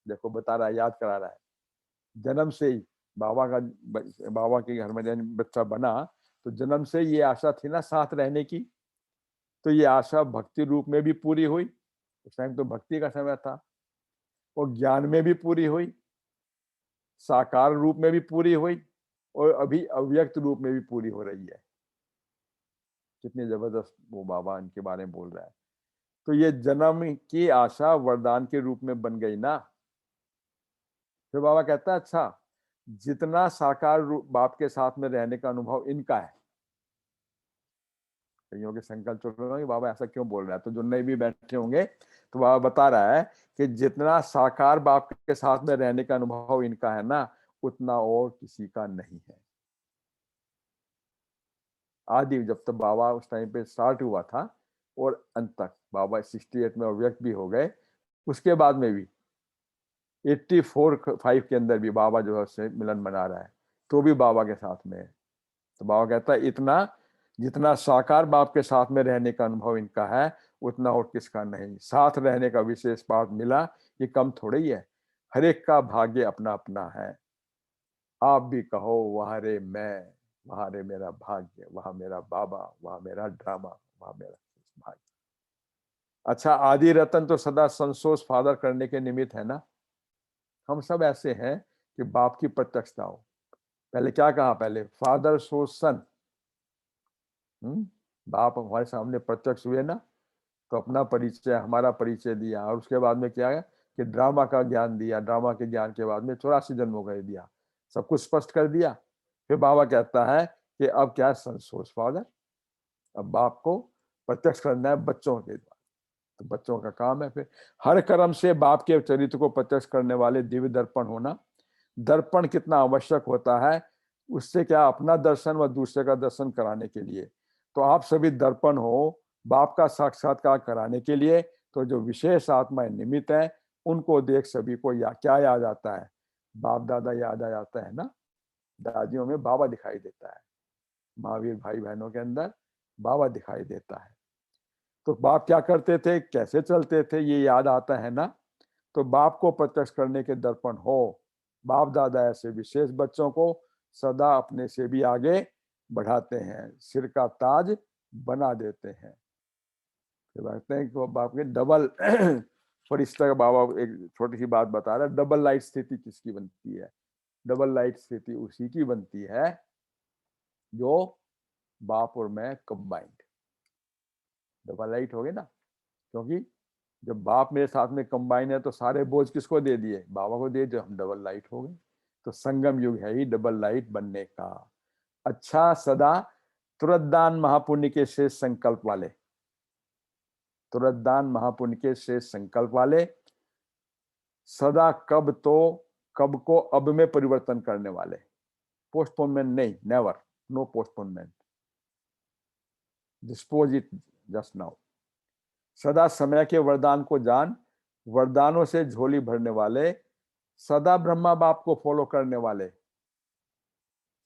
देखो बता रहा है, याद करा रहा है, जन्म से ही बाबा के घर में बच्चा बना, तो जन्म से ये आशा थी ना साथ रहने की। तो ये आशा भक्ति रूप में भी पूरी हुई, उस टाइम तो भक्ति का समय था, और ज्ञान में भी पूरी हुई, साकार रूप में भी पूरी हुई, और अभी अव्यक्त रूप में भी पूरी हो रही है। कितनी जबरदस्त वो बाबा इनके बारे में बोल रहा है। तो ये जन्म की आशा वरदान के रूप में बन गई ना। फिर बाबा कहता है अच्छा, जितना साकार रूप बाप के साथ में रहने का अनुभव इनका है, कईयों के संकल्प चल रहे बाबा ऐसा क्यों बोल रहा है, तो जो नहीं भी बैठे होंगे, तो बाबा बता रहा है कि जितना साकार बाप के साथ में रहने का अनुभव इनका है ना, उतना और किसी का नहीं है। आदि जब तक बाबा उस टाइम पे स्टार्ट हुआ था और अंत तक, बाबा 68 में अव्यक्त भी हो गए, उसके बाद में भी 84-5 के अंदर भी बाबा जो है उससे मिलन मना रहा है, तो भी बाबा के साथ में है। तो बाबा कहता है इतना जितना साकार बाप के साथ में रहने का अनुभव इनका है, उतना और किसका नहीं। साथ रहने का विशेष पाठ मिला, ये कम थोड़ी है। हर एक का भाग्य अपना अपना है। आप भी कहो वहां रे मैं, वहां रे मेरा भाग्य, वहां मेरा बाबा, वहां मेरा ड्रामा, वहां मेरा भाग्य। अच्छा, आदि रतन तो सदा संतोष फादर करने के निमित्त है ना। हम सब ऐसे हैं कि बाप की प्रत्यक्षता हो। पहले क्या कहा, पहले फादर सो सन, बाप हमारे सामने प्रत्यक्ष हुए ना, तो अपना परिचय, हमारा परिचय दिया, और उसके बाद में क्या है कि ड्रामा का ज्ञान दिया, ड्रामा के ज्ञान के बाद में 84 जन्मों का दिया, सब कुछ स्पष्ट कर दिया। फिर बाबा कहता है कि अब क्या संतोष फादर, अब बाप को प्रत्यक्ष करना है बच्चों के द्वारा, तो बच्चों का काम है फिर हर कर्म से बाप के चरित्र को प्रत्यक्ष करने वाले दिव्य दर्पण होना। दर्पण कितना आवश्यक होता है, उससे क्या अपना दर्शन व दूसरे का दर्शन कराने के लिए। तो आप सभी दर्पण हो बाप का साक्षात्कार कराने के लिए। तो जो विशेष आत्माएं निमित्त है, उनको देख सभी को क्या याद आता है, बाप दादा याद आ जाता है ना। दादियों में बाबा दिखाई देता है, महावीर भाई बहनों के अंदर बाबा दिखाई देता है। तो बाप क्या करते थे, कैसे चलते थे, ये याद आता है ना। तो बाप को प्रत्यक्ष करने के दर्पण हो। बाप दादा ऐसे विशेष बच्चों को सदा अपने से भी आगे बढ़ाते हैं, सिर का ताज बना देते हैं। कहते हैं कि बाप के डबल फरिश्ता का बाबा एक छोटी सी बात बता रहा है, डबल लाइट स्थिति किसकी बनती है। डबल लाइट स्थिति उसी की बनती है जो बाप और मैं कंबाइंड डबल लाइट हो गए ना। क्योंकि जब बाप मेरे साथ में कंबाइन है तो सारे बोझ किसको दे दिए? बाबा को दे दिए, हम डबल लाइट हो गए। तो संगम युग है ही डबल लाइट बनने का। अच्छा, सदा तुरंत दान महापुण्य के शेष संकल्प वाले, तुरंत दान महापुण्य के शेष संकल्प वाले, सदा कब तो कब को अब में परिवर्तन करने वाले। पोस्टपोनमेंट नहीं, never, no postponement, dispose it just now. सदा समय के वरदान को जान, वरदानों से झोली भरने वाले, सदा ब्रह्मा बाप को फॉलो करने वाले,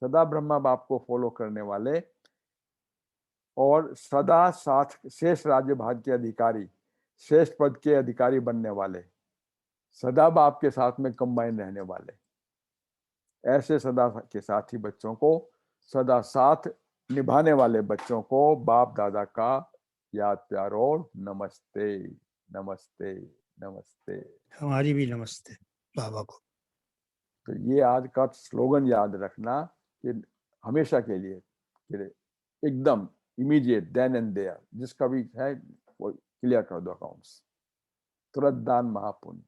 सदा ब्रह्मा बाप को फॉलो करने वाले, और सदा साथ शेष राज्य भाग के अधिकारी, श्रेष्ठ पद के अधिकारी बनने वाले, सदा बाप के साथ में कंबाइन रहने वाले, ऐसे सदा के साथी बच्चों को, सदा साथ निभाने वाले बच्चों को बाप दादा का याद प्यार और नमस्ते, नमस्ते, नमस्ते। हमारी भी नमस्ते बाबा को। तो ये आज का स्लोगन याद रखना कि हमेशा के लिए, कि एकदम इमीडिएट, देन एंड देयर, जिसका भी है वो क्लियर कर दो अकाउंट्स। तुरंत दान महापुण्य,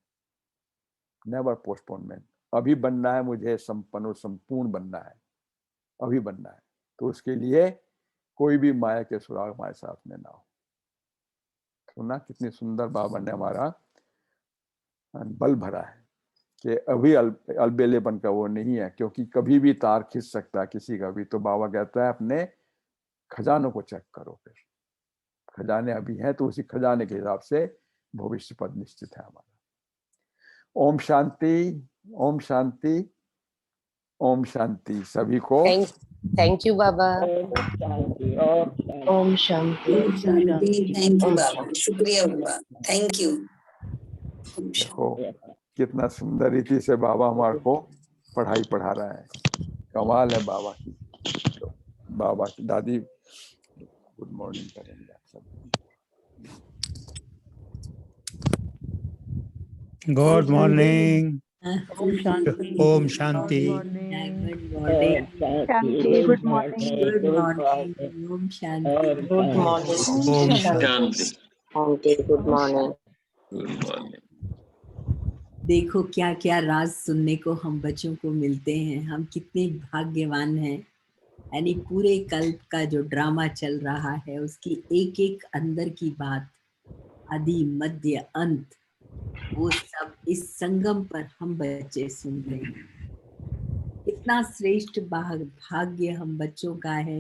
नेवर पोस्टपोनमेंट। अभी बनना है मुझे, संपन्न और संपूर्ण बनना है, अभी बनना है। तो उसके लिए कोई भी माया के सुराग हमारे साथ में ना हो। सुना कितनी सुंदर बाबा ने हमारा बल भरा है कि अभी अलबेलेपन का वो नहीं है, क्योंकि कभी भी तार खिंच सकता है किसी का भी। तो बाबा कहता है अपने खजानों को चेक करो, फिर खजाने अभी हैं तो उसी खजाने के हिसाब से भविष्य पद निश्चित है हमारा। ओम शांति, ओम शांति, ओम शांति सभी को। थैंक यू बाबा। ओम शांति। थैंक यू बाबा, शुक्रिया बाबा, थैंक यू। देखो कितना सुंदर रीति से बाबा हमारे को पढ़ाई पढ़ा रहा है, कमाल है बाबा की। तो बाबा की दादी गुड मॉर्निंग करेंगे आप सब। Good morning. ओम शांति। ओम शांति। Good morning. शांति, गुड मॉर्निंग। Good morning. ओम शांति। Good morning. ओम शांति। शांति, गुड मॉर्निंग। Good morning. देखो क्या क्या राज सुनने को हम बच्चों को मिलते हैं, हम कितने भाग्यवान हैं। यानी पूरे कल्प का जो ड्रामा चल रहा है उसकी एक एक अंदर की बात, आदि मध्य अंत, वो सब इस संगम पर हम बच्चे सुन रहे हैं। कितना श्रेष्ठ भाग्य हम बच्चों का है।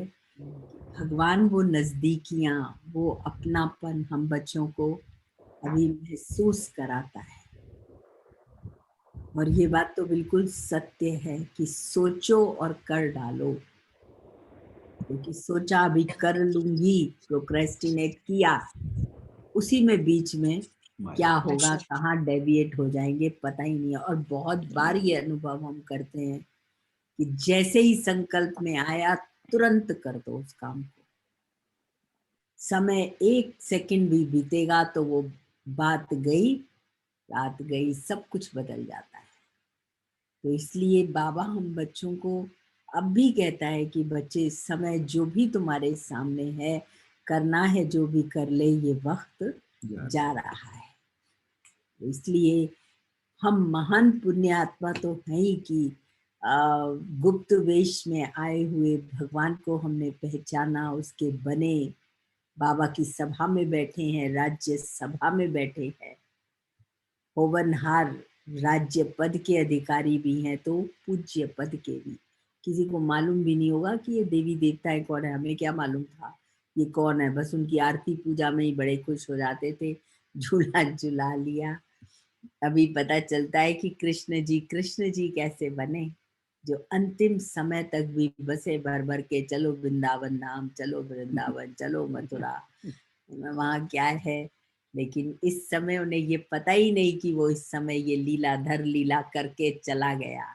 भगवान वो नजदीकियां, वो अपनापन हम बच्चों को अभी महसूस कराता है। और ये बात तो बिल्कुल सत्य है कि सोचो और कर डालो, क्योंकि सोचा अभी कर लूंगी, प्रोक्रेस्टिनेट किया, उसी में बीच में क्या होगा, कहाँ डेविएट हो जाएंगे पता ही नहीं है। और बहुत बार ये अनुभव हम करते हैं कि जैसे ही संकल्प में आया तुरंत कर दो उस काम को। समय एक सेकंड भी बीतेगा तो वो बात गई, रात गई, सब कुछ बदल जाता है। तो इसलिए बाबा हम बच्चों को अब भी कहता है कि बच्चे, समय जो भी तुम्हारे सामने है, करना है जो भी कर ले, ये वक्त जा रहा है। तो इसलिए हम महान पुण्य आत्मा तो हैं ही कि गुप्त वेश में आए हुए भगवान को हमने पहचाना, उसके बने, बाबा की सभा में बैठे हैं, राज्य सभा में बैठे हैं, होवनहार राज्य पद के अधिकारी भी हैं, तो पूज्य पद के भी। किसी को मालूम भी नहीं होगा कि ये देवी देवता है कौन है, हमें क्या मालूम था ये कौन है। बस उनकी आरती पूजा में ही बड़े खुश हो जाते थे, झूला झूला लिया। अभी पता चलता है कि कृष्ण जी कैसे बने, जो अंतिम समय तक भी बसे भर भर के, चलो वृंदावन धाम, चलो वृंदावन, चलो मथुरा, वहाँ क्या है। लेकिन इस समय उन्हें ये पता ही नहीं कि वो इस समय ये लीलाधर लीला करके चला गया,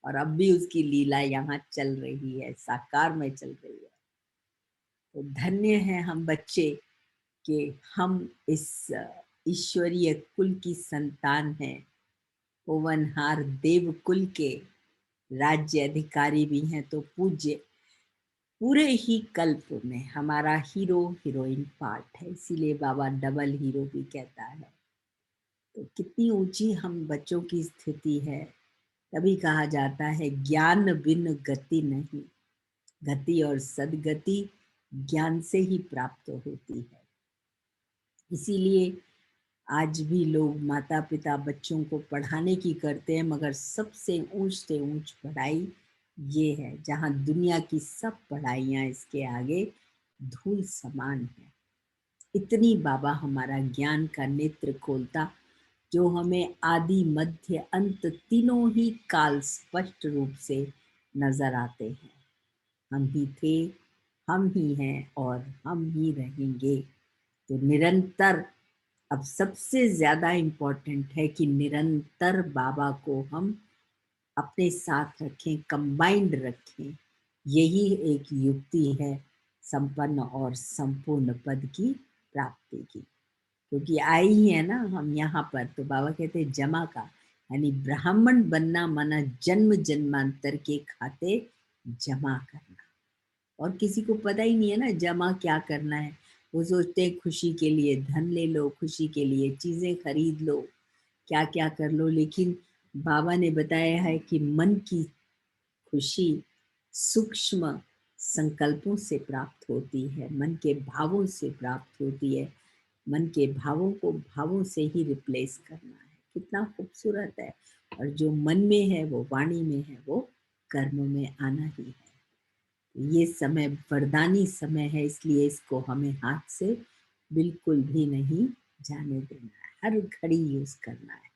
और अब भी उसकी लीला यहाँ चल रही है, साकार में चल रही है। तो धन्य है हम बच्चे कि हम इस ईश्वरीय कुल की संतान हैं, होवनहार देव कुल के राज्य अधिकारी भी हैं। तो पूज्य पूरे ही कल्प में हमारा हीरो हीरोइन पार्ट है, इसीलिए बाबा डबल हीरो भी कहता है। तो कितनी ऊंची हम बच्चों की स्थिति है। तभी कहा जाता है ज्ञान बिन गति नहीं, गति और सदगति ज्ञान से ही प्राप्त होती है। इसीलिए आज भी लोग माता पिता बच्चों को पढ़ाने की करते हैं, मगर सबसे ऊंच से ऊंच पढ़ाई ये है, जहाँ दुनिया की सब पढ़ाइयाँ इसके आगे धूल समान है। इतनी बाबा हमारा ज्ञान का नेत्र खोलता, जो हमें आदि मध्य अंत तीनों ही काल स्पष्ट रूप से नजर आते हैं। हम ही थे, हम ही हैं और हम ही रहेंगे। तो निरंतर, अब सबसे ज्यादा इम्पोर्टेंट है कि निरंतर बाबा को हम अपने साथ रखें, कंबाइंड रखें। यही एक युक्ति है संपन्न और संपूर्ण पद की प्राप्ति की। क्योंकि आई ही है ना हम यहाँ पर, तो बाबा कहते हैं जमा का, यानी ब्राह्मण बनना माना जन्म जन्मांतर के खाते जमा करना। और किसी को पता ही नहीं है ना जमा क्या करना है। वो सोचते हैं खुशी के लिए धन ले लो, खुशी के लिए चीजें खरीद लो, क्या क्या कर लो। लेकिन बाबा ने बताया है कि मन की खुशी सूक्ष्म संकल्पों से प्राप्त होती है, मन के भावों से प्राप्त होती है। मन के भावों को भावों से ही रिप्लेस करना है। कितना खूबसूरत है। और जो मन में है वो वाणी में है, वो कर्म में आना ही है। ये समय वरदानी समय है, इसलिए इसको हमें हाथ से बिल्कुल भी नहीं जाने देना है। हर घड़ी यूज करना है।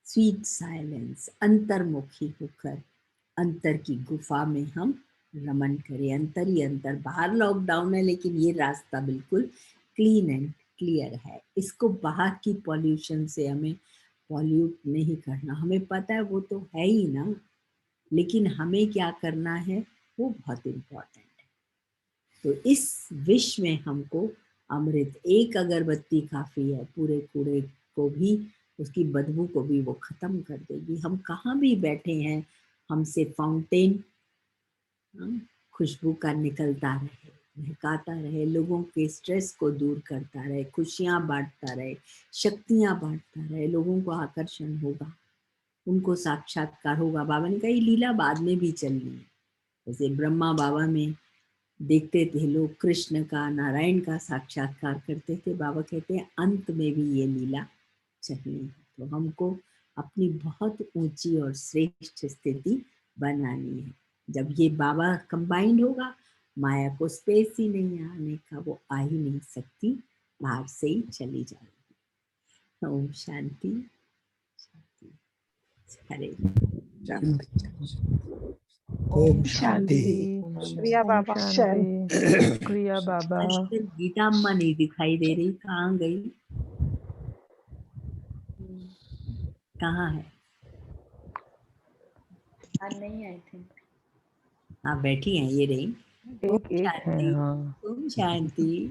स्वीट साइलेंस, अंतर्मुखी होकर अंतर की गुफा में हम रमन करें। अंतर ही अंतर, बाहर लॉकडाउन है लेकिन ये रास्ता बिल्कुल क्लीन एंड क्लियर है। इसको बाहर की पॉल्यूशन से हमें पॉल्यूट नहीं करना। हमें पता है वो तो है ही ना, लेकिन हमें क्या करना है वो बहुत इम्पोर्टेंट है। तो इस विश्व में हमको अमृत, एक अगरबत्ती काफी है, पूरे कूड़े को भी, उसकी बदबू को भी वो खत्म कर देगी। हम कहाँ भी बैठे हैं, हमसे फाउंटेन खुशबू का निकलता रहे, महकाता रहे, लोगों के स्ट्रेस को दूर करता रहे, खुशियाँ बांटता रहे, शक्तियाँ बांटता रहे, लोगों को आकर्षण होगा, उनको साक्षात्कार होगा। बाबा ने कहा ये लीला बाद में भी चलनी है। जैसे ब्रह्मा बाबा में देखते थे लोग कृष्ण का, नारायण का साक्षात्कार करते थे, बाबा कहते हैं अंत में भी ये लीला चलनी है। तो हमको अपनी बहुत ऊंची और श्रेष्ठ स्थिति बनानी है। जब ये बाबा कंबाइंड होगा, माया को स्पेस ही नहीं आने का, वो आ ही नहीं सकती, बाहर से ही चली जाएगी। ओम शांति शांति। हरे राम। ओम शांति। शुक्रिया बाबा। शुक्रिया बाबा। आजकल गीता अम्मा नहीं दिखाई दे रही, कहाँ गई? कहाँ है? नहीं आई थिंक। हाँ बैठी हैं, ये रही। ओम एक है शांति। हाँ। ओम शांति।